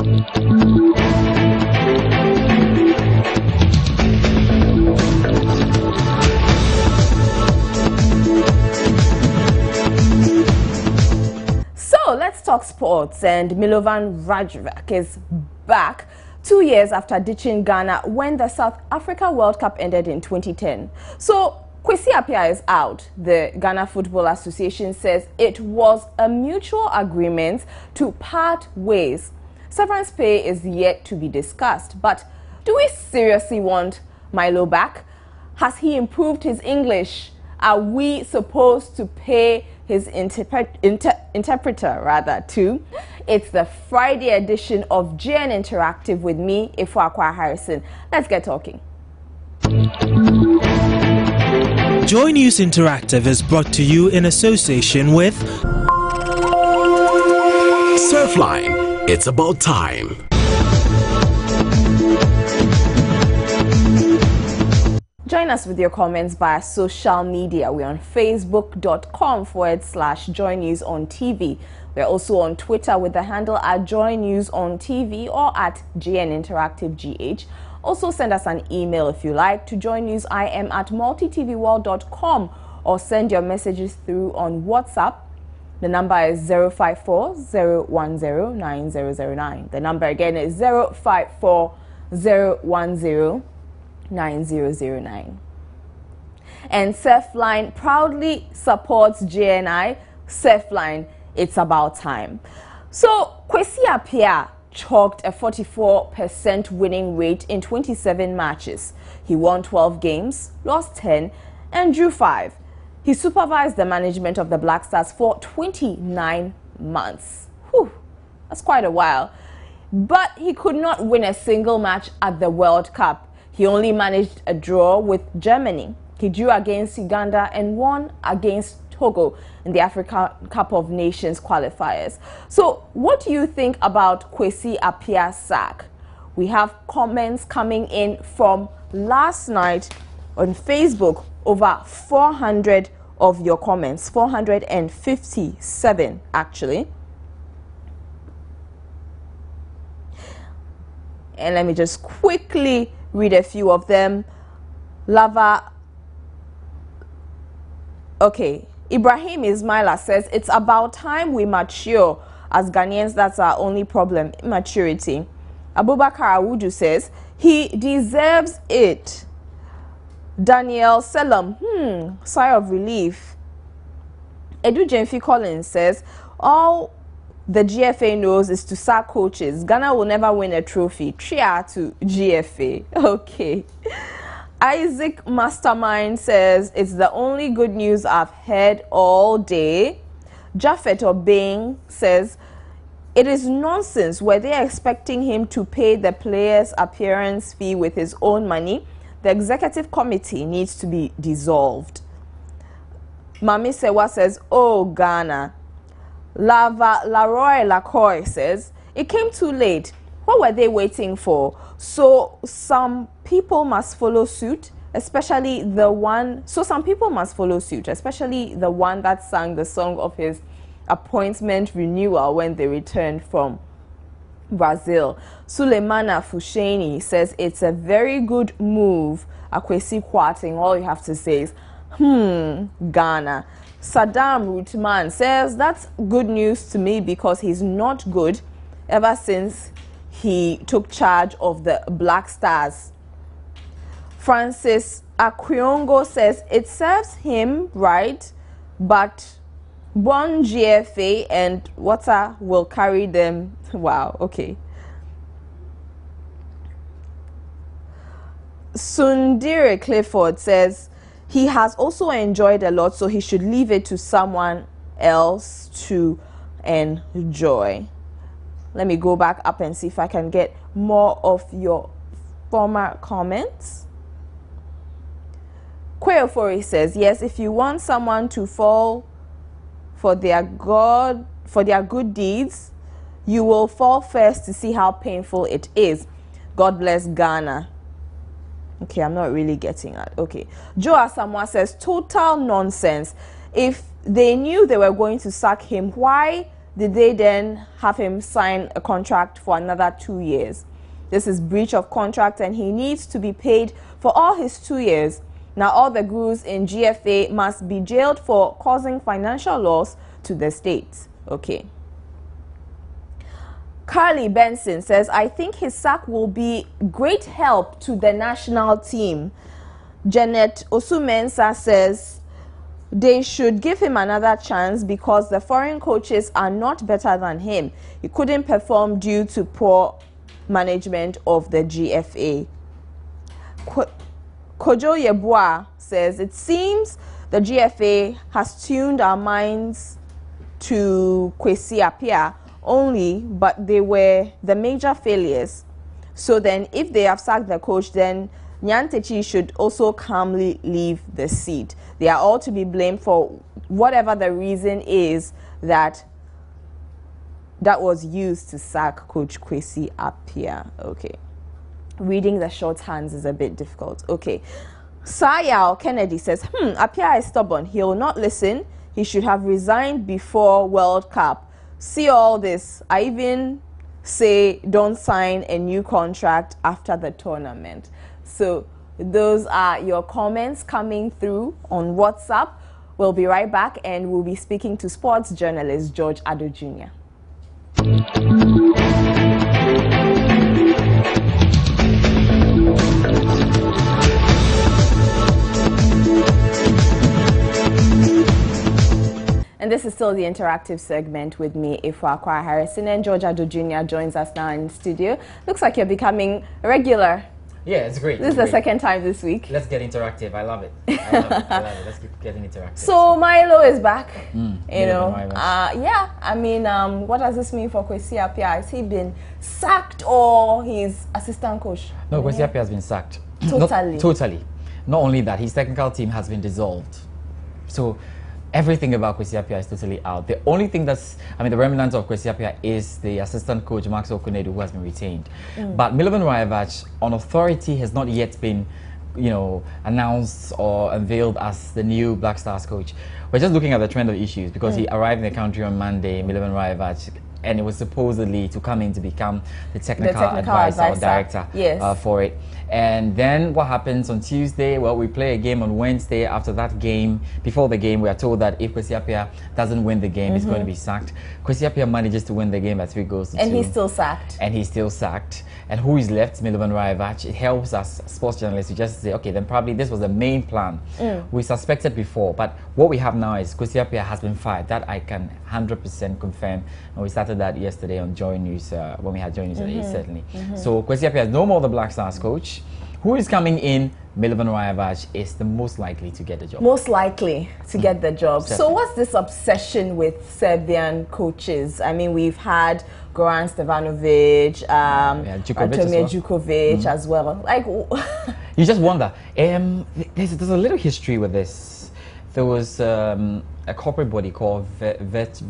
So let's talk sports, and Milovan is back 2 years after ditching Ghana when the South Africa World Cup ended in 2010. So Kwesi Appiah is out. The Ghana Football Association says it was a mutual agreement to part ways. Severance pay is yet to be discussed, but do we seriously want Milo back? Has he improved his English? Are we supposed to pay his interpreter too? It's the Friday edition of GN Interactive with me, Ifwakwa Harrison. Let's get talking. Joy News Interactive is brought to you in association with Surfline. It's about time. Join us with your comments via social media. We're on facebook.com/Joy News on TV. We're also on Twitter with the handle @Joy News on TV or @GN Interactive GH. Also send us an email if you like to joynewsim@multitvworld.com or send your messages through on WhatsApp. The number is 054-010-9009. The number again is 054-010-9009. And Surfline proudly supports JNI. Surfline, it's about time. So Kwesi Appiah chalked a 44% winning rate in 27 matches. He won 12 games, lost 10, and drew 5. He supervised the management of the Black Stars for 29 months. Whew, that's quite a while. But he could not win a single match at the World Cup. He only managed a draw with Germany. He drew against Uganda and won against Togo in the Africa Cup of Nations qualifiers. So what do you think about Kwesi Appiah's sack? We have comments coming in from last night on Facebook. Over 400 of your comments, 457 actually. And let me just quickly read a few of them. Ibrahim Ismaila says, it's about time we mature. As Ghanaians, that's our only problem, immaturity. Abubakar Awudu says, he deserves it. Daniel Selam, sigh of relief. Edu Jenfi Collins says, all the GFA knows is to sack coaches. Ghana will never win a trophy. Tria to GFA. Okay. Isaac Mastermind says, it's the only good news I've heard all day. Japheth Obeng says, it is nonsense. Were they expecting him to pay the players' appearance fee with his own money? The executive committee needs to be dissolved. Mami Sewa says, oh, Ghana. Laroy Lacoy says, it came too late. What were they waiting for? So some people must follow suit, especially the one that sang the song of his appointment renewal when they returned from Brazil. Suleimana Fusheni says it's a very good move. Akwesi Kwarteng, all you have to say is, Ghana. Saddam Rutman says that's good news to me because he's not good ever since he took charge of the Black Stars. Francis Akwiongo says it serves him right, but Bon GFA and water will carry them. Wow, okay. Sundire Clifford says he has also enjoyed a lot, so he should leave it to someone else to enjoy. Let me go back up and see if I can get more of your former comments. Kweofori says, yes, if you want someone to fall for their good deeds, you will fall first to see how painful it is. God bless Ghana. Okay, I'm not really getting that. Okay. Joe Asamoah says, total nonsense. If they knew they were going to sack him, why did they then have him sign a contract for another 2 years? This is breach of contract, and he needs to be paid for all his 2 years. Now, all the gurus in GFA must be jailed for causing financial loss to the state. Okay. Carly Benson says, I think his sack will be great help to the national team. Janet Osumensa says, they should give him another chance because the foreign coaches are not better than him. He couldn't perform due to poor management of the GFA. Kojo Yeboah says, it seems the GFA has tuned our minds to Kwesi Appiah only, but they were the major failures. So then if they have sacked the coach, then Nyantechi should also calmly leave the seat. They are all to be blamed for whatever the reason is that was used to sack Coach Kwesi Appiah. Okay. Reading the shorthands is a bit difficult. Okay. Sayal Kennedy says, Appiah is stubborn. He will not listen. He should have resigned before World Cup. See all this. I even say don't sign a new contract after the tournament. So those are your comments coming through on WhatsApp. We'll be right back, and we'll be speaking to sports journalist George Ado Jr. And this is still the interactive segment with me, Ifwa Akwa Harrison, and George Ado Jr. joins us now in the studio. Looks like you're becoming a regular. Yeah, it's great. This is the second time this week. Let's get interactive. I love it. I love it. I love it. Let's keep getting interactive. So Milo is back. You know, yeah. I mean, what does this mean for Kwesi Appiah? Has he been sacked or he's assistant coach? No, Kwesi Appiah has been sacked. Totally. Totally. Not only that, his technical team has been dissolved. So everything about Kwesi Appiah is totally out. The only thing that's, the remnants of Kwesi Appiah is the assistant coach, Max Okunedu, who has been retained. But Milovan Rajevac, on authority, has not yet been, announced or unveiled as the new Black Stars coach. We're just looking at the trend of issues because he arrived in the country on Monday, Milovan Rajevac, and it was supposedly to come in to become the technical advisor or director for it. And then what happens on Tuesday? Well, we play a game on Wednesday. After that game, before the game, we are told that if Kwesi Appiah doesn't win the game, he's going to be sacked. Kwesi Appiah manages to win the game at 3 goals to 2. And he's still sacked. And he's still sacked. And who is left? Milovan Rajevac. It helps us sports journalists to just say, okay, then probably this was the main plan. We suspected before, but what we have now is Kwesi Appiah has been fired. That I can 100% confirm. And we started that yesterday on Joy News, when we had Joy News at 8, certainly. So Kwesi Appiah is no more the Black Stars coach. Who is coming in? Milovan Rajevac is the most likely to get the job. Most likely to get the job. Certainly. So what's this obsession with Serbian coaches? I mean, we've had Goran Stevanovic, Antonio Djukovic as well. Like, you just wonder. There's a little history with this. There was a corporate body called Virtus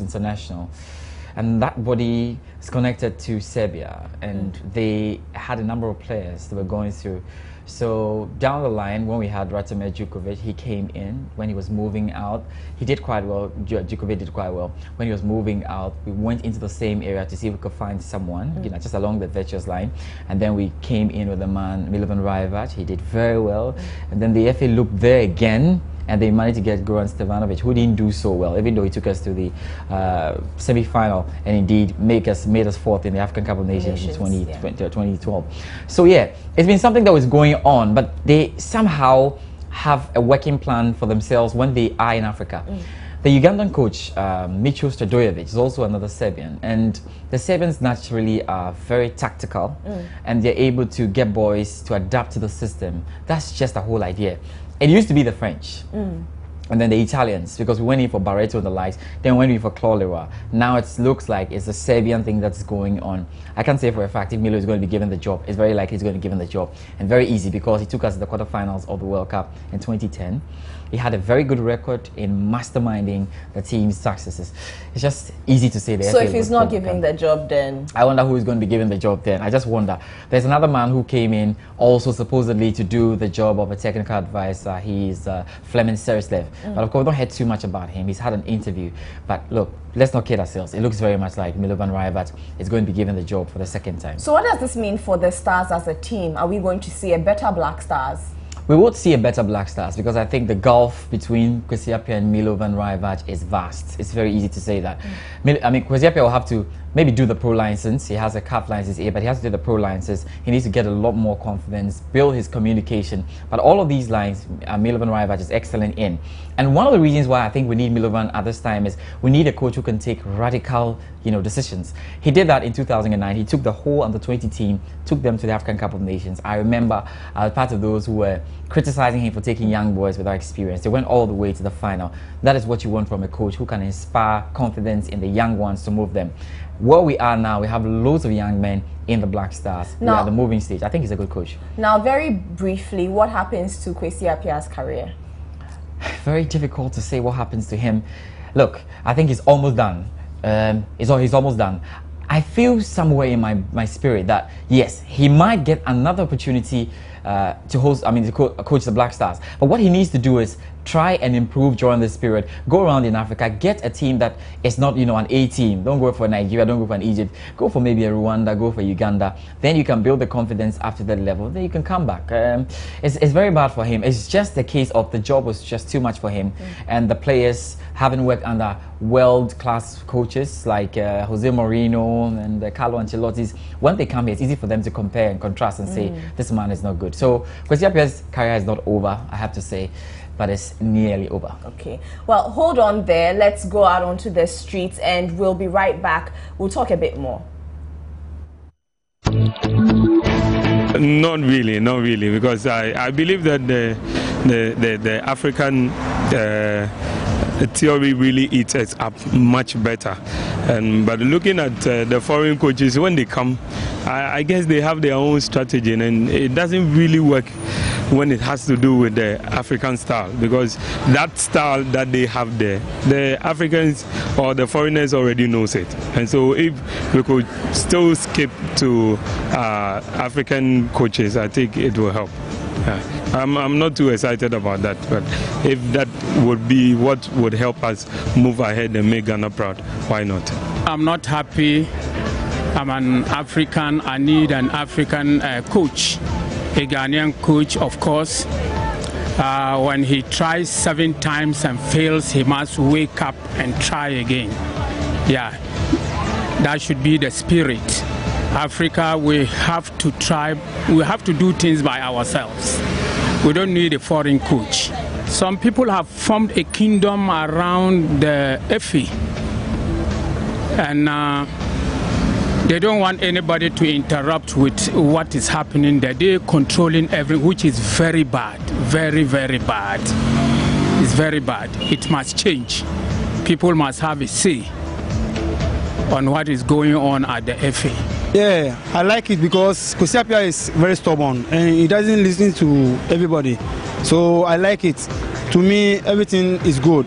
International. And that body is connected to Serbia, and they had a number of players that were going through. So down the line, when we had Ratomir Djukovic, he came in. When he was moving out, he did quite well. Djukovic did quite well. When he was moving out, we went into the same area to see if we could find someone, just along the Virtus line. And then we came in with a man, Milovan Rajevac. He did very well. And then the FA looked there again, and they managed to get Goran Stevanovic, who didn't do so well, even though he took us to the semi-final and indeed made us 4th in the African Cup of Nations in 2012. So yeah, it's been something that was going on, but they somehow have a working plan for themselves when they are in Africa. The Ugandan coach, Micho Stodojevic, is also another Serbian, and the Serbians naturally are very tactical, and they're able to get boys to adapt to the system. That's just the whole idea. It used to be the French, and then the Italians, because we went in for Barreto and the likes, then we went in for Claude Leroy. Now it looks like it's a Serbian thing that's going on. I can't say for a fact if Milo is going to be given the job. It's very likely he's going to be given the job, and very easy because he took us to the quarterfinals of the World Cup in 2010. He had a very good record in masterminding the team's successes. It's just easy to say that. So if he's not giving the job, then I wonder who is going to be given the job then. I just wonder. There's another man who came in also supposedly to do the job of a technical advisor. He's Fleming Serslev. But of course, we don't hear too much about him. He's had an interview. But look, let's not kid ourselves. It looks very much like Milovan Rajevac is going to be given the job for the second time. So what does this mean for the Stars as a team? Are we going to see a better Black Stars? We would see a better Black Stars because I think the gulf between Kwesi Appiah and Milovan Rajevac is vast. It's very easy to say that. I mean, Kwesi Appiah will have to maybe do the pro license. He has a CAF license here, but he has to do the pro license. He needs to get a lot more confidence, build his communication. But all of these lines, Milovan Rajevac is excellent in. And one of the reasons why I think we need Milovan at this time is we need a coach who can take radical, decisions. He did that in 2009. He took the whole under-20 team, took them to the African Cup of Nations. I remember I was part of those who were criticizing him for taking young boys without experience. They went all the way to the final. That is what you want from a coach who can inspire confidence in the young ones to move them. Where we are now, we have loads of young men in the Black Stars. Now, we are the moving stage. I think he's a good coach. Now, very briefly, what happens to Kwesi Appiah's career? Very difficult to say what happens to him. Look, I think he's almost done. He's almost done. I feel somewhere in my spirit that, yes, he might get another opportunity to coach the Black Stars. But what he needs to do is try and improve during this period. Go around in Africa, get a team that is not, an A team. Don't go for Nigeria, don't go for an Egypt. Go for maybe a Rwanda, go for Uganda. Then you can build the confidence after that level. Then you can come back. It's very bad for him. It's just a case of the job was just too much for him. And the players haven't worked under world-class coaches like Jose Mourinho and Carlo Ancelotti's. When they come here, it's easy for them to compare and contrast and say, this man is not good. So Kwesi Appiah's career is not over, I have to say, but it's nearly over. Okay. Well, hold on there. Let's go out onto the streets and we'll be right back. We'll talk a bit more. Not really, because I believe that the African theory really eats us up much better. But looking at the foreign coaches, when they come, I guess they have their own strategy, and it doesn't really work when it has to do with the African style, because that style that they have there, the Africans or the foreigners already knows it. And so if we could still skip to African coaches, I think it will help. I'm not too excited about that, but if that would be what would help us move ahead and make Ghana proud, why not? I'm not happy. I'm an African. I need an African coach, a Ghanaian coach, of course. When he tries 7 times and fails, he must wake up and try again. Yeah, that should be the spirit. Africa, we have to try, we have to do things by ourselves. We don't need a foreign coach. Some people have formed a kingdom around the FA, and they don't want anybody to interrupt with what is happening there. They're controlling everything, which is very bad, very, very bad. It's very bad. It must change. People must have a say on what is going on at the FA. Yeah, I like it because Kwesi Appiah is very stubborn and he doesn't listen to everybody. So I like it. To me, everything is good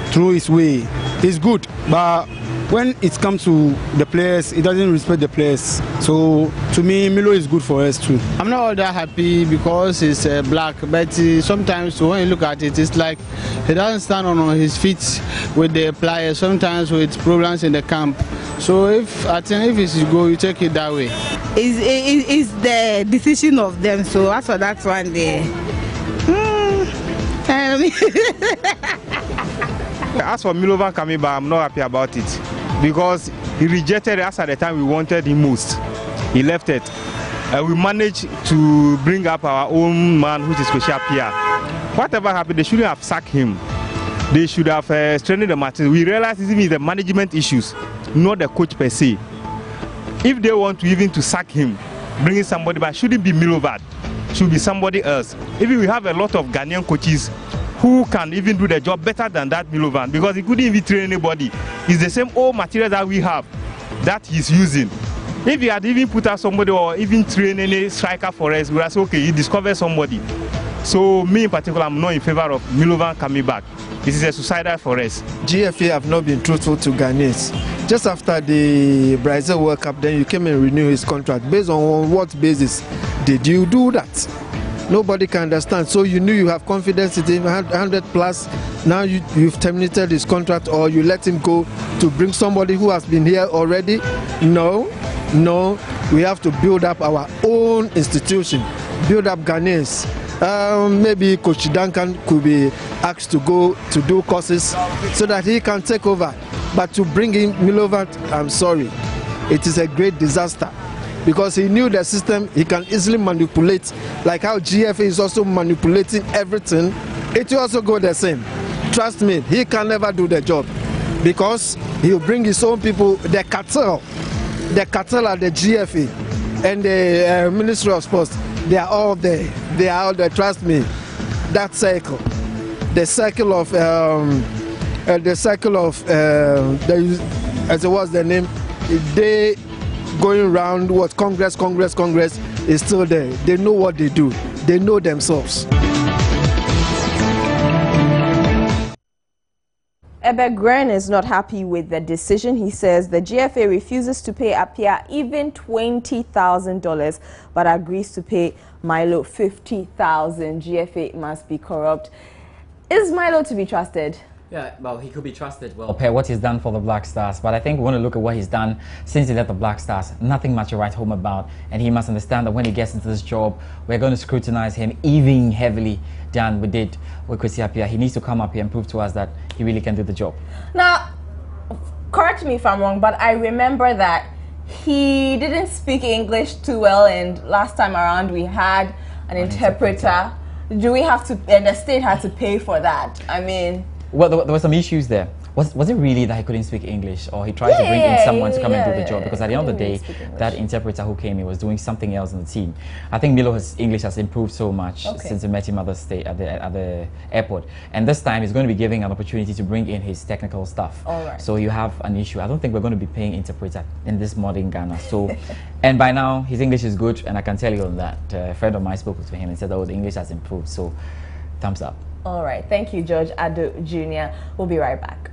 through his way. It's good, but when it comes to the players, he doesn't respect the players. So to me, Milo is good for us too. I'm not all that happy because he's black, but sometimes when you look at it, it's like he doesn't stand on his feet with the players, sometimes with problems in the camp. So I think if it's good, you take it that way. It's the decision of them, so as for that one there. As for Milovan coming back, I'm not happy about it because he rejected us at the time we wanted him most. He left it. We managed to bring up our own man, which is Kwesi Appiah. Whatever happened, they shouldn't have sacked him. They should have strengthened the matches. We realized it's even the management issues, not the coach per se. If they want to even to sack him, bringing somebody back, shouldn't be Milovan, should be somebody else. Even we have a lot of Ghanaian coaches who can even do the job better than that Milovan, because he couldn't even train anybody. It's the same old material that we have that he's using. If he had even put out somebody or even train any striker for us, we would say, okay, he discovered somebody. So me in particular, I'm not in favor of Milovan coming back. This is a suicidal for us. GFA have not been truthful to Ghanaians. Just after the Brazil World Cup, then you came and renew his contract. Based on what basis did you do that? Nobody can understand. So you knew you have confidence in him, 100 plus. Now you've terminated his contract, or you let him go to bring somebody who has been here already? No. We have to build up our own institution, build up Ghanaians. Maybe Coach Duncan could be asked to go to do courses so that he can take over. But to bring in Milovan, I'm sorry, it is a great disaster. Because he knew the system, he can easily manipulate, like how GFA is also manipulating everything. It will also go the same. Trust me, he can never do the job, because he will bring his own people. The cartel at the GFA and the Ministry of Sports, they are all there. They are all there. Trust me. That circle, the circle of what's the name? They going around what Congress is still there. They know what they do. They know themselves. Ebegren is not happy with the decision. He says the GFA refuses to pay Apia even $20,000, but agrees to pay Milo $50,000. GFA must be corrupt. Is Milo to be trusted? Yeah, well, he could be trusted. Well, compare what he's done for the Black Stars, but I think we want to look at what he's done since he left the Black Stars. Nothing much to write home about, and he must understand that when he gets into this job, we're going to scrutinize him even heavily than we did with Kwesi Appiah. He needs to come up here and prove to us that he really can do the job. Now, correct me if I'm wrong, but I remember that he didn't speak English too well, and last time around we had an interpreter. Do we have to, and the state had to pay for that? I mean... Well, there were some issues there. Was it really that he couldn't speak English, or he tried to bring in someone to come and do the job? Because at the end of the day, that interpreter who came in was doing something else in the team. I think Milo's English has improved so much since we met him at the airport. And this time he's going to be giving an opportunity to bring in his technical stuff. So you have an issue. I don't think we're going to be paying interpreter in this modern Ghana. So, and by now his English is good, and I can tell you on that. A friend of mine spoke to him and said, oh, the English has improved. So, thumbs up. All right. Thank you, George Ado Jr. We'll be right back.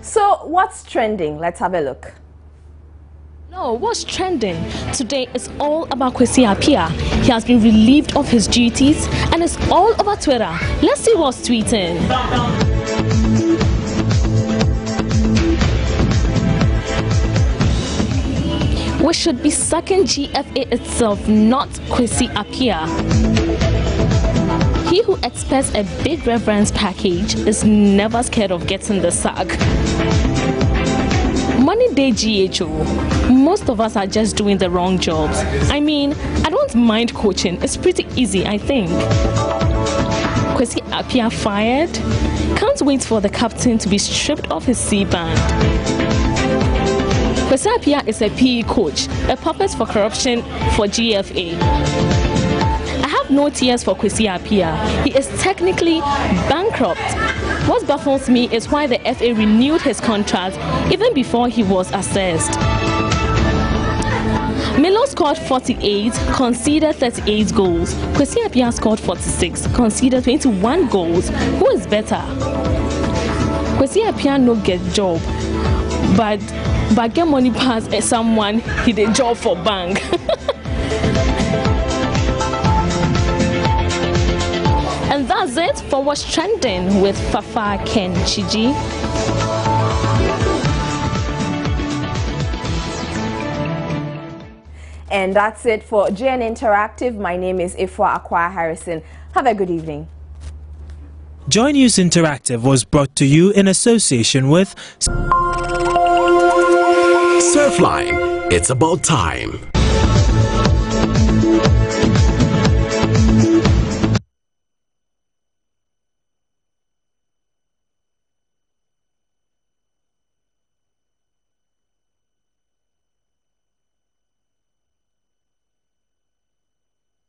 So, what's trending? Let's have a look. No, what's trending today is all about Kwesi Appiah. He has been relieved of his duties and it's all over Twitter. Let's see what's tweeting. We should be sucking GFA itself, not Kwesi Appiah. He who expects a big reverence package is never scared of getting the sack. Money day GHO. Most of us are just doing the wrong jobs. I mean, I don't mind coaching. It's pretty easy, I think. Kwesi Appiah fired? Can't wait for the captain to be stripped of his C-band. Kwesi Appiah is a PE coach, a puppet for corruption for GFA. I have no tears for Kwesi Appiah. He is technically bankrupt. What baffles me is why the FA renewed his contract even before he was assessed. Milo scored 48, conceded 38 goals. Kwesi Appiah scored 46, conceded 21 goals. Who is better? Kwesi Appiah no get job, but get money pass someone he did job for bank. And that's it for what's trending with Fafa Kenchiji. And that's it for JN Interactive. My name is Ifwa Akwa Harrison. Have a good evening. Joy News Interactive was brought to you in association with Surfline. It's about time.